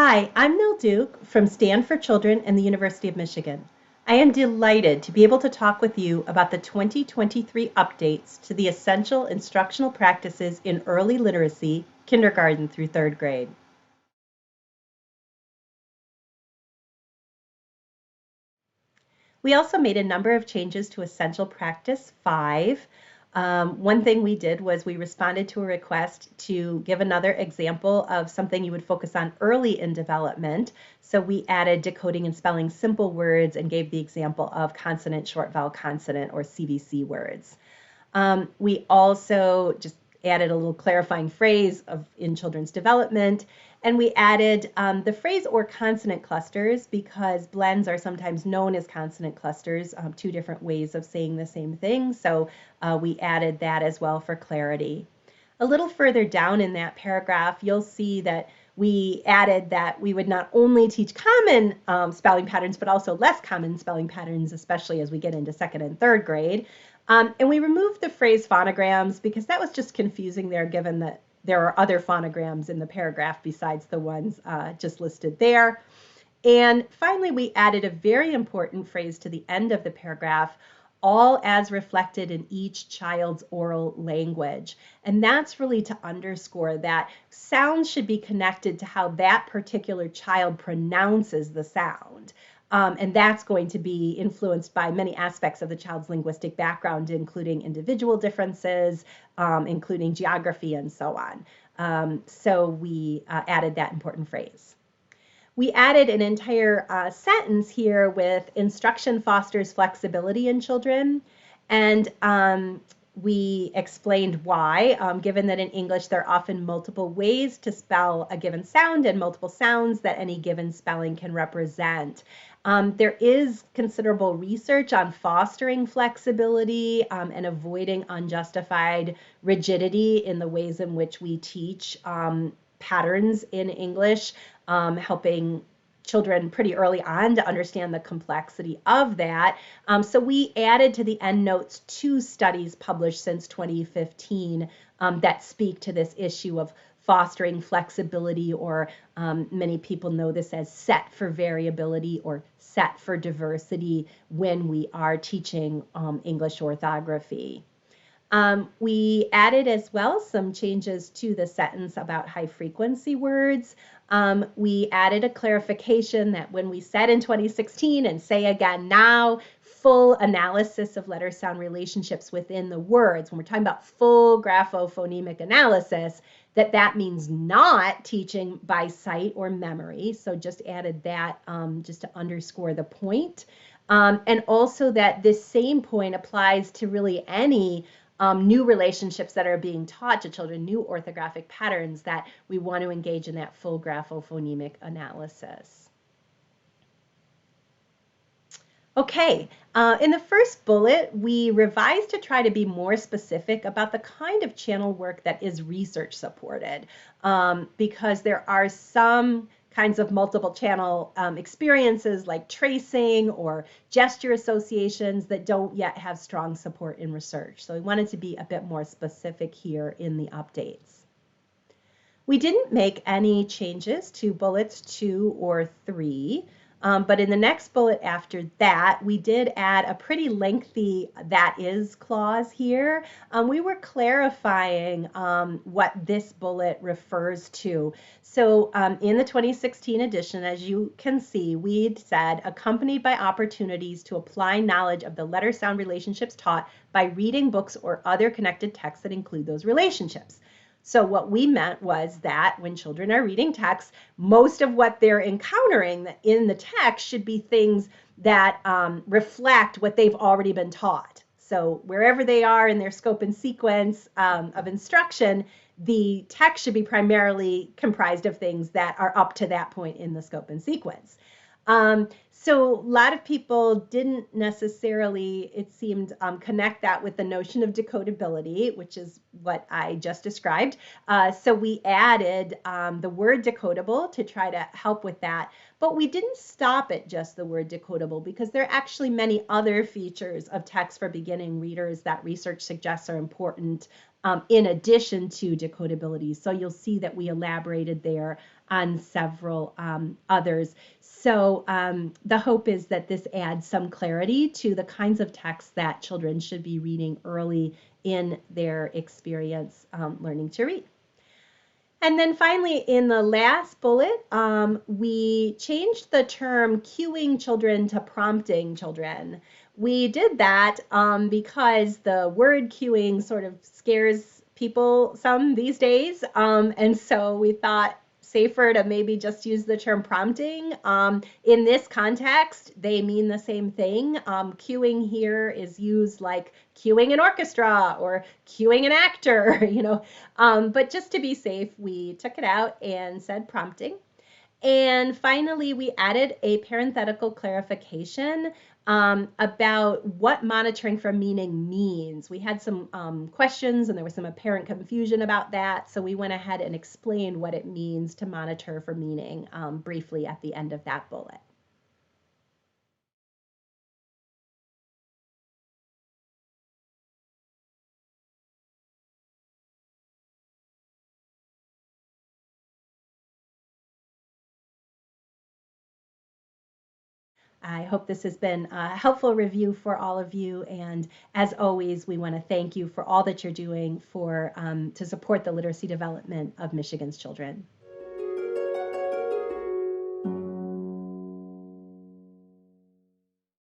Hi, I'm Nil Duke from Stand for Children and the University of Michigan. I am delighted to be able to talk with you about the 2023 updates to the essential instructional practices in early literacy, kindergarten through third grade. We also made a number of changes to Essential Practice 5. One thing we did was we responded to a request to give another example of something you would focus on early in development. So we added decoding and spelling simple words and gave the example of consonant, short vowel consonant, or CVC words. We also just added a little clarifying phrase in children's development, and we added the phrase or consonant clusters because blends are sometimes known as consonant clusters, two different ways of saying the same thing. So we added that as well for clarity. A little further down in that paragraph, you'll see that we added that we would not only teach common spelling patterns, but also less common spelling patterns, especially as we get into second and third grade. And we removed the phrase phonograms because that was just confusing there, given that there are other phonograms in the paragraph besides the ones just listed there. And finally, we added a very important phrase to the end of the paragraph, all as reflected in each child's oral language. And that's really to underscore that sounds should be connected to how that particular child pronounces the sound. And that's going to be influenced by many aspects of the child's linguistic background, including individual differences, including geography, and so on. So we added that important phrase. We added an entire sentence here with instruction fosters flexibility in children. And we explained why, given that in English there are often multiple ways to spell a given sound and multiple sounds that any given spelling can represent. There is considerable research on fostering flexibility and avoiding unjustified rigidity in the ways in which we teach patterns in English, helping children pretty early on to understand the complexity of that. So we added to the endnotes 2 studies published since 2015 that speak to this issue of fostering flexibility, or many people know this as set for variability or set for diversity when we are teaching English orthography. We added as well some changes to the sentence about high frequency words. We added a clarification that when we said in 2016 and say again now, full analysis of letter sound relationships within the words, when we're talking about full graphophonemic analysis, that means not teaching by sight or memory. So just added that just to underscore the point. And also that this same point applies to really any new relationships that are being taught to children, new orthographic patterns, that we want to engage in that full graphophonemic analysis. Okay, in the first bullet, we revised to try to be more specific about the kind of channel work that is research supported, because there are some kinds of multiple channel experiences like tracing or gesture associations that don't yet have strong support in research. So we wanted to be a bit more specific here in the updates. We didn't make any changes to bullets 2 or 3. But in the next bullet after that, we did add a pretty lengthy "that is" clause here. We were clarifying what this bullet refers to. So in the 2016 edition, as you can see, we said, accompanied by opportunities to apply knowledge of the letter sound relationships taught by reading books or other connected texts that include those relationships. So what we meant was that when children are reading text, most of what they're encountering in the text should be things that reflect what they've already been taught. So wherever they are in their scope and sequence of instruction, the text should be primarily comprised of things that are up to that point in the scope and sequence. So a lot of people didn't necessarily, it seemed, connect that with the notion of decodability, which is what I just described. So we added the word decodable to try to help with that. But we didn't stop at just the word decodable, because there are actually many other features of text for beginning readers that research suggests are important in addition to decodability. So you'll see that we elaborated there on several others. So the hope is that this adds some clarity to the kinds of texts that children should be reading early in their experience learning to read. And then finally, in the last bullet, we changed the term cueing children to prompting children. We did that because the word cueing sort of scares people some these days. And so we thought safer to maybe just use the term prompting. In this context, they mean the same thing. Cueing here is used like cueing an orchestra or cueing an actor, but just to be safe, we took it out and said prompting. And finally, we added a parenthetical clarification about what monitoring for meaning means. We had some questions and there was some apparent confusion about that. So we went ahead and explained what it means to monitor for meaning briefly at the end of that bullet. I hope this has been a helpful review for all of you. And as always, we want to thank you for all that you're doing to support the literacy development of Michigan's children.